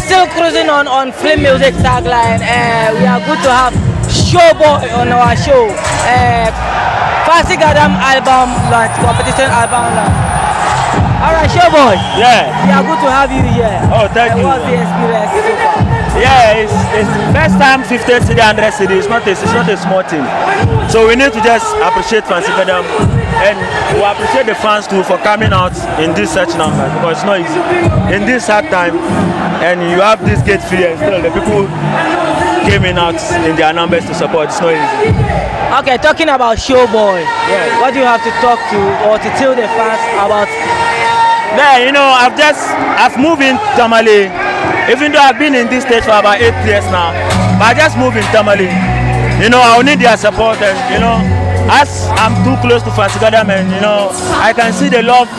still cruising on Flame Music tagline. We are good to have Showboy on our show. Fancy Gadam album launch, competition album launch. Alright, Showboy. Yeah. We are good to have you here. Oh, thank you. What's the experience so far? Yeah, it's first time 50 city, 100 city. It's not a small thing. So we need to just appreciate Fancy Gadam, and we appreciate the fans too for coming out in this such numbers, because it's not easy in this hard time, and you have this gate fee and still the people came in out in their numbers to support. It's not easy. Okay, talking about Showboy, Yeah. what do you have to talk to or to tell the fans about? Yeah, you know, I've moved in Tamale, even though I've been in this stage for about 8 years now, but I just moved in Tamale. You know, I will need their support, and you know, as I'm too close to Fancy Gadam, and you know, I can see the love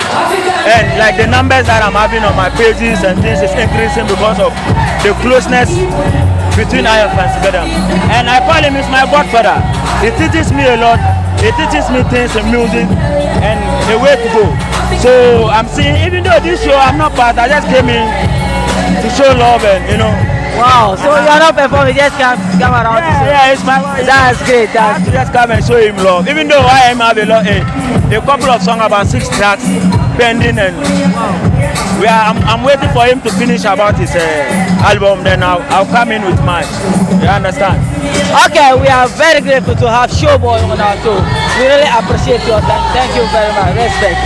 and like the numbers that I'm having on my pages and things is increasing because of the closeness between I and Fancy Gadam. And I call him, is my godfather. He teaches me a lot. He teaches me things in music and the way to go. So I'm seeing, even though this show I'm not part, I just came in to show love, and you know. Wow, so you are not performing, just come around. Yeah, it's my. That's great. I have to just come and show him love. Even though I am have a couple of songs, about 6 tracks pending, and I'm waiting for him to finish about his album. Then I'll come in with mine. You understand? Okay, we are very grateful to have Showboy on our show. We really appreciate your time. Thank you very much. Respect.